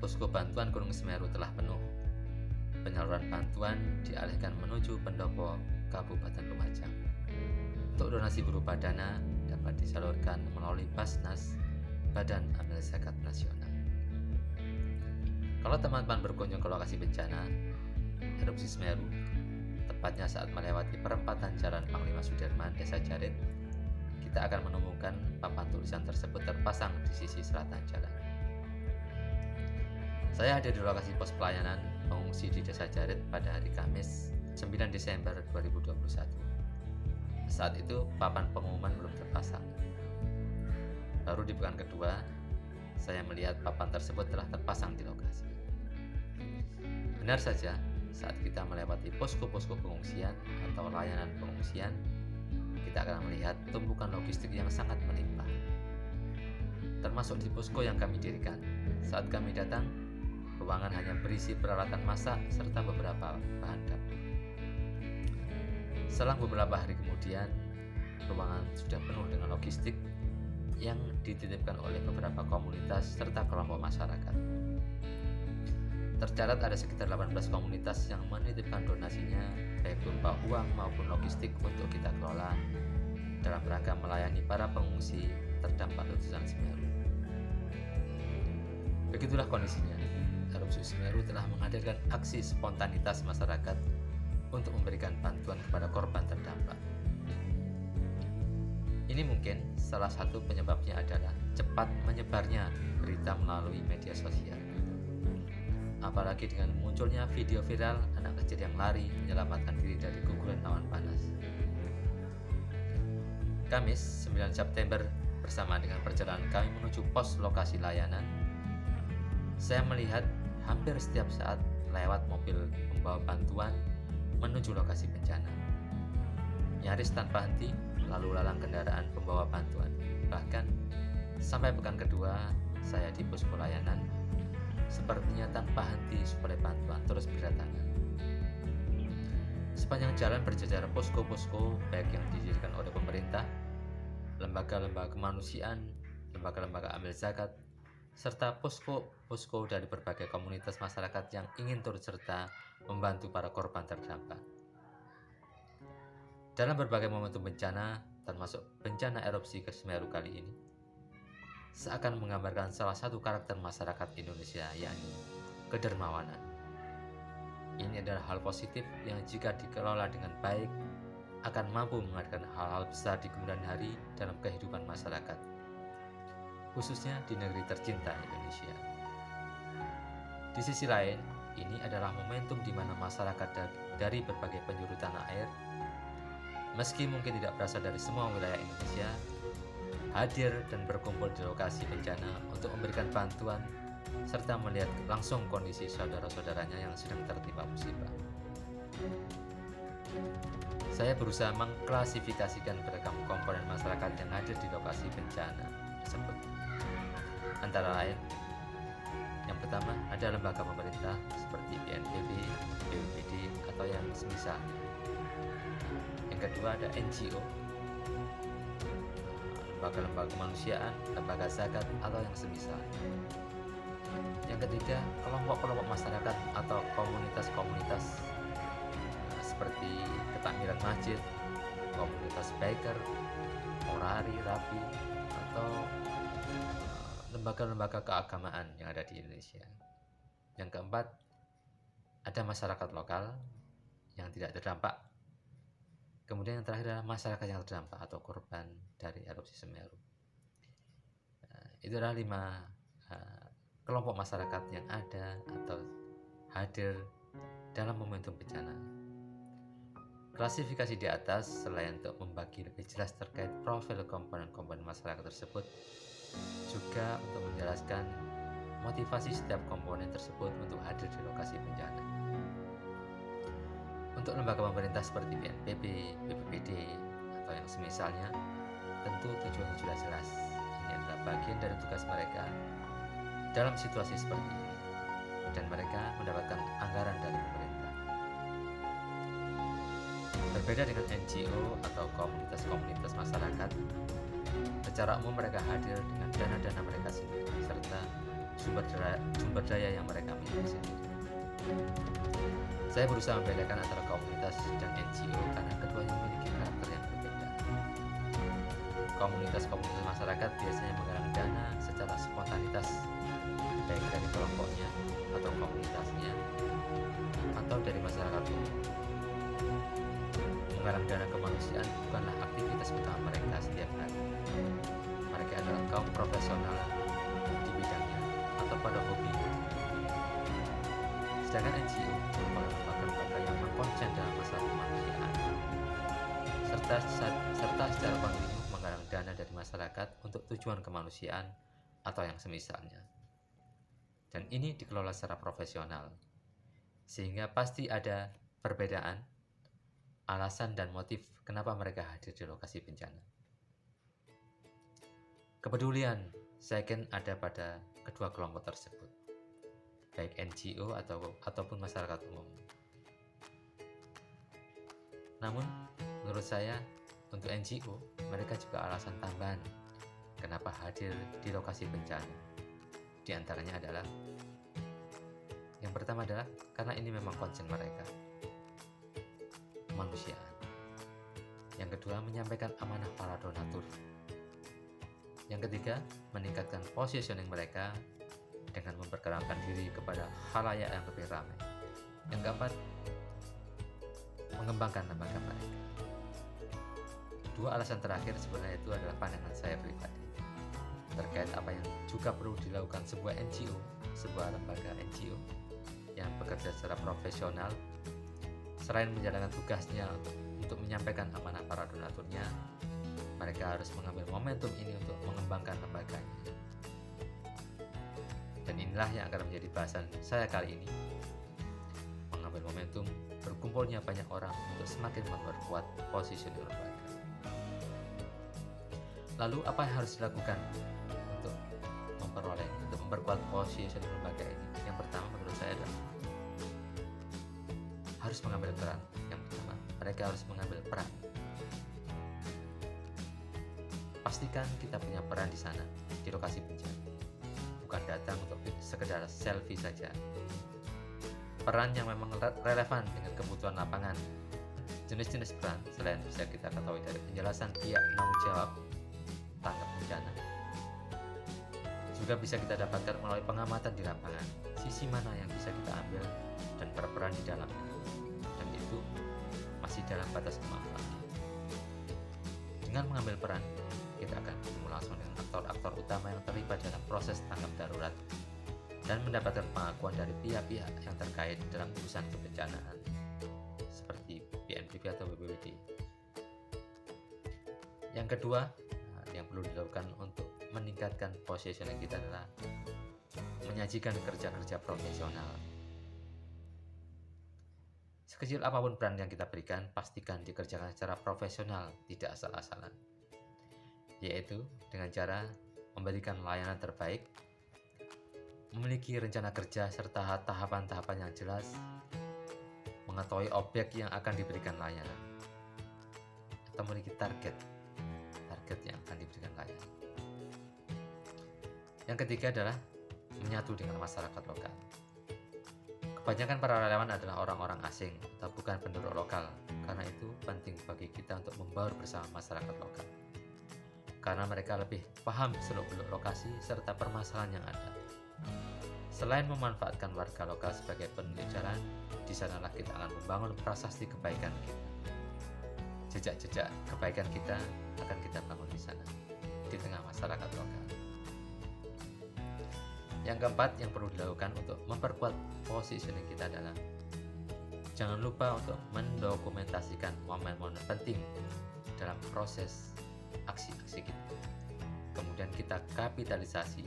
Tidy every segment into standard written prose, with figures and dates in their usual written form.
posko bantuan Gunung Semeru telah penuh. Penyaluran bantuan dialihkan menuju pendopo Kabupaten Lumajang. Untuk donasi berupa dana dapat disalurkan melalui Basnas, Badan Amil Zakat Nasional. Kalau teman-teman berkunjung ke lokasi bencana erupsi Semeru, tepatnya saat melewati perempatan Jalan Panglima Sudirman, Desa Jarit, kita akan menemukan papan tulisan tersebut terpasang di sisi selatan jalan. Saya ada di lokasi pos pelayanan pengungsi di Desa Jarit pada hari Kamis 9 Desember 2021. Saat itu papan pengumuman belum terpasang. Baru di pekan kedua, saya melihat papan tersebut telah terpasang di lokasi. Benar saja, saat kita melewati posko-posko pengungsian atau layanan pengungsian, kita akan melihat tumpukan logistik yang sangat melimpah. Termasuk di posko yang kami dirikan. Saat kami datang, ruangan hanya berisi peralatan masak serta beberapa bahan dapur. Selang beberapa hari kemudian, ruangan sudah penuh dengan logistik yang dititipkan oleh beberapa komunitas serta kelompok masyarakat. Tercatat ada sekitar 18 komunitas yang menitipkan donasinya baik berupa uang maupun logistik untuk kita kelola dalam rangka melayani para pengungsi terdampak letusan Semeru. Begitulah kondisinya. Erupsi Semeru telah menghadirkan aksi spontanitas masyarakat untuk memberikan bantuan kepada korban terdampak. Ini mungkin salah satu penyebabnya adalah cepat menyebarnya berita melalui media sosial. Apalagi dengan munculnya video viral anak kecil yang lari menyelamatkan diri dari guguran awan panas. Kamis 9 September bersama dengan perjalanan kami menuju pos lokasi layanan, saya melihat hampir setiap saat lewat mobil pembawa bantuan menuju lokasi bencana. Nyaris tanpa henti lalu lalang kendaraan pembawa bantuan. Bahkan sampai pekan kedua saya di posko layanan, sepertinya tanpa henti suplai bantuan terus berdatangan. Sepanjang jalan berjajar posko-posko baik yang didirikan oleh pemerintah, lembaga-lembaga kemanusiaan, lembaga-lembaga amil zakat, serta posko-posko dari berbagai komunitas masyarakat yang ingin turut serta membantu para korban terdampak. Dalam berbagai momentum bencana, termasuk bencana erupsi ke Semeru kali ini, seakan menggambarkan salah satu karakter masyarakat Indonesia, yakni kedermawanan. Ini adalah hal positif yang jika dikelola dengan baik akan mampu mengadakan hal-hal besar di kemudian hari dalam kehidupan masyarakat, khususnya di negeri tercinta Indonesia. Di sisi lain, ini adalah momentum di mana masyarakat dari berbagai penjuru tanah air, meski mungkin tidak berasal dari semua wilayah Indonesia, hadir dan berkumpul di lokasi bencana untuk memberikan bantuan serta melihat langsung kondisi saudara-saudaranya yang sedang tertimpa musibah. Saya berusaha mengklasifikasikan beragam komponen masyarakat yang hadir di lokasi bencana tersebut. Antara lain, yang pertama ada lembaga pemerintah seperti BNPB, BPBD atau yang semisal. Yang kedua ada NGO, lembaga-lembaga kemanusiaan, lembaga zakat atau yang semisal. Yang ketiga, kelompok-kelompok masyarakat atau komunitas-komunitas seperti ketakmiran masjid, komunitas biker, orari, rapi, atau lembaga-lembaga keagamaan yang ada di Indonesia. Yang keempat, ada masyarakat lokal yang tidak terdampak. Kemudian yang terakhir adalah masyarakat yang terdampak atau korban dari erupsi Semeru. Itu adalah 5 kelompok masyarakat yang ada atau hadir dalam momentum bencana. Klasifikasi di atas selain untuk membagi lebih jelas terkait profil komponen-komponen masyarakat tersebut, juga untuk menjelaskan motivasi setiap komponen tersebut untuk hadir di lokasi bencana. Untuk lembaga pemerintah seperti BNPB, BPBD, atau yang semisalnya, tentu tujuannya sudah jelas. Ini adalah bagian dari tugas mereka dalam situasi seperti ini, dan mereka mendapatkan anggaran dari pemerintah. Berbeda dengan NGO atau komunitas-komunitas masyarakat, secara umum mereka hadir dengan dana-dana mereka sendiri serta sumber daya yang mereka miliki sendiri. Saya berusaha membedakan antara komunitas dan NGO karena keduanya memiliki karakter yang berbeda. Komunitas masyarakat biasanya menggalang dana secara spontanitas, baik dari kelompoknya atau komunitasnya atau dari masyarakat umum. Menggalang dana kemanusiaan bukanlah aktivitas utama mereka setiap hari. Mereka adalah kaum profesional di bidangnya atau pada hobi. Sedangkan NGO merupakan lembaga-lembaga yang berkonsen dalam masalah kemanusiaan, serta secara kontinu menggalang dana dari masyarakat untuk tujuan kemanusiaan atau yang semisalnya. Dan ini dikelola secara profesional, sehingga pasti ada perbedaan, alasan dan motif kenapa mereka hadir di lokasi bencana. Kepedulian saya yakin ada pada kedua kelompok tersebut, baik NGO ataupun masyarakat umum. Namun, menurut saya, untuk NGO, mereka juga alasan tambahan kenapa hadir di lokasi bencana. Di antaranya adalah, yang pertama adalah karena ini memang concern mereka, kemanusiaan. Yang kedua, menyampaikan amanah para donatur. Yang ketiga, meningkatkan positioning mereka dengan memperkenalkan diri kepada khalayak yang lebih ramai. Yang keempat, mengembangkan lembaga mereka. Dua alasan terakhir sebenarnya itu adalah pandangan saya pribadi terkait apa yang juga perlu dilakukan sebuah NGO, sebuah lembaga NGO yang bekerja secara profesional. Selain menjalankan tugasnya untuk menyampaikan amanah para donaturnya, mereka harus mengambil momentum ini untuk mengembangkan lembaganya. Dan inilah yang akan menjadi bahasan saya kali ini, mengambil momentum berkumpulnya banyak orang untuk semakin memperkuat posisi lembaga. Lalu apa yang harus dilakukan untuk memperkuat posisi lembaga ini? Yang pertama menurut saya adalah harus mengambil peran. Yang pertama, mereka harus mengambil peran. Pastikan kita punya peran di sana, di lokasi bencana. Bukan datang untuk sekedar selfie saja. Peran yang memang relevan dengan kebutuhan lapangan. Jenis-jenis peran selain bisa kita ketahui dari penjelasan pihak penanggung jawab tanggap bencana, juga bisa kita dapatkan melalui pengamatan di lapangan, sisi mana yang bisa kita ambil dan berperan di dalamnya, dan itu masih dalam batas kemampuan. Dengan mengambil peran, kita akan bertemu langsung dengan aktor-aktor utama yang terlibat dalam proses tanggap darurat dan mendapatkan pengakuan dari pihak-pihak yang terkait dalam urusan kebencanaan seperti BNPB atau BPBD. Yang kedua, yang perlu dilakukan untuk meningkatkan positioning kita adalah menyajikan kerja-kerja profesional. Sekecil apapun peran yang kita berikan, pastikan dikerjakan secara profesional, tidak asal-asalan. Yaitu dengan cara memberikan layanan terbaik, memiliki rencana kerja serta tahapan-tahapan yang jelas, mengetahui objek yang akan diberikan layanan, atau memiliki target yang akan diberikan layanan. Yang ketiga adalah menyatu dengan masyarakat lokal. Kebanyakan para relawan adalah orang-orang asing atau bukan penduduk lokal. Karena itu penting bagi kita untuk membaur bersama masyarakat lokal. Karena mereka lebih paham seluk-beluk lokasi serta permasalahan yang ada. Selain memanfaatkan warga lokal sebagai penunjuk jalan, di sanalah kita akan membangun prasasti kebaikan kita. Jejak-jejak kebaikan kita akan kita bangun di sana, di tengah masyarakat lokal. Yang keempat yang perlu dilakukan untuk memperkuat positioning kita adalah jangan lupa untuk mendokumentasikan momen-momen penting dalam proses aksi-aksi kita. Kemudian kita kapitalisasi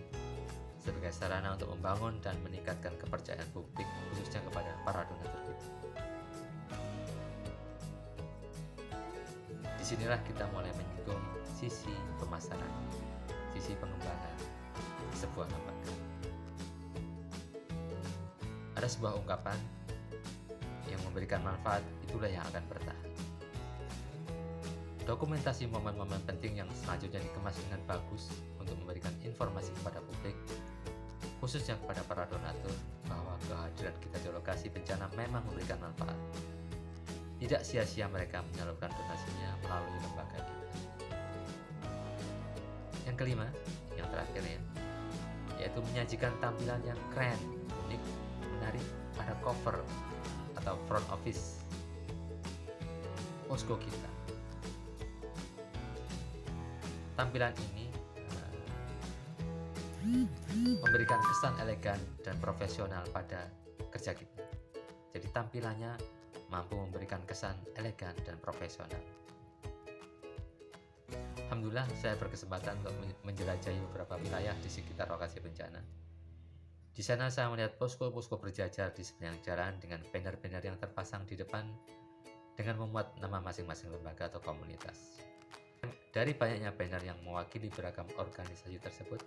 sebagai sarana untuk membangun dan meningkatkan kepercayaan publik, khususnya kepada para donatur kita. Disinilah kita mulai menyinggung sisi pemasaran, sisi pengembangan sebuah lembaga. Ada sebuah ungkapan yang memberikan manfaat, itulah yang akan bertahan. Dokumentasi momen-momen penting yang selanjutnya dikemas dengan bagus untuk memberikan informasi kepada publik, khususnya kepada para donatur, bahwa kehadiran kita di lokasi bencana memang memberikan manfaat. Tidak sia-sia mereka menyalurkan donasinya melalui lembaga kita. Yang kelima, yang terakhir ya, yaitu menyajikan tampilan yang keren, unik, menarik pada cover atau front office posko kita. Tampilan ini memberikan kesan elegan dan profesional pada kerja kita. Jadi tampilannya mampu memberikan kesan elegan dan profesional. Alhamdulillah saya berkesempatan untuk menjelajahi beberapa wilayah di sekitar lokasi bencana. Di sana saya melihat posko-posko berjajar di sepanjang jalan dengan banner-banner yang terpasang di depan dengan memuat nama masing-masing lembaga atau komunitas. Dari banyaknya banner yang mewakili beragam organisasi tersebut,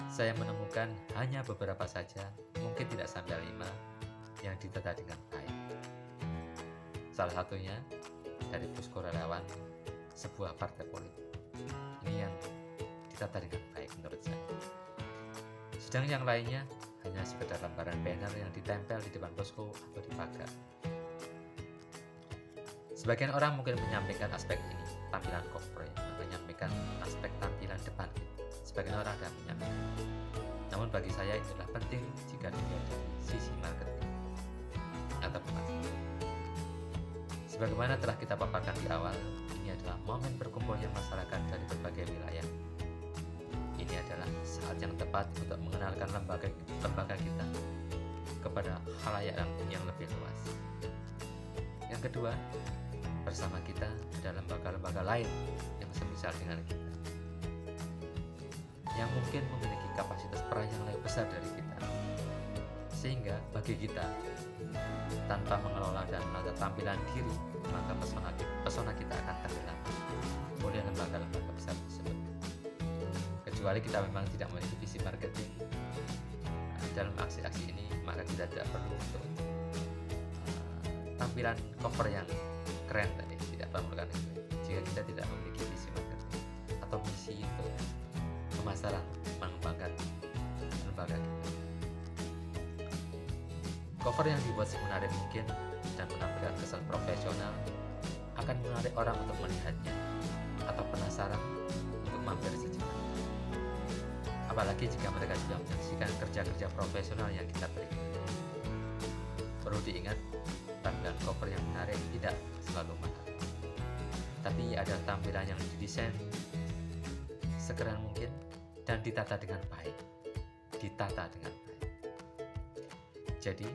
saya menemukan hanya beberapa saja, mungkin tidak sampai 5, yang ditata dengan baik. Salah satunya dari posko relawan sebuah partai politik. Ini yang ditata dengan baik menurut saya. Sedang yang lainnya hanya sekedar lembaran banner yang ditempel di depan posko atau di pagar. Sebagian orang mungkin menyampaikan aspek ini, tampilan corporate, menyampaikan aspek tampilan depan kita. Sebagian orang akan menyampaikan. Namun bagi saya itulah penting jika dilihat dari sisi marketing atau pemasaran. Sebagaimana telah kita paparkan di awal, ini adalah momen berkumpulnya masyarakat dari berbagai wilayah. Ini adalah saat yang tepat untuk mengenalkan lembaga kita kepada khalayak yang lebih luas. Yang kedua, bersama kita ada lembaga-lembaga lain yang semisal dengan kita, yang mungkin memiliki kapasitas peran yang lebih besar dari kita. Sehingga bagi kita, tanpa mengelola dan menata tampilan diri, maka pesona kita akan tenggelam oleh lembaga-lembaga besar tersebut. Kecuali kita memang tidak memiliki visi marketing dalam aksi-aksi ini, maka kita tidak perlu untuk tampilan cover yang keren tadi, tidak perlu itu. Jika kita tidak memiliki visi marketing atau misi untuk pemasaran, mengembangkan lembaga kita. Cover yang dibuat semenarik mungkin dan menampilkan kesan profesional akan menarik orang untuk melihatnya atau penasaran untuk mampir sejenak. Apalagi jika mereka sudah menyaksikan kerja-kerja profesional yang kita berikan. Perlu diingat, tampilan cover yang menarik tidak selalu mahal, tapi ada tampilan yang didesain sekeren mungkin dan ditata dengan baik. Jadi,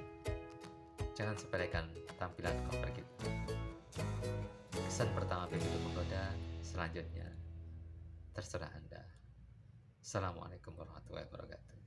jangan sepelekan tampilan cover kita. Kesan pertama begitu menggoda, selanjutnya terserah Anda. Assalamualaikum warahmatullahi wabarakatuh.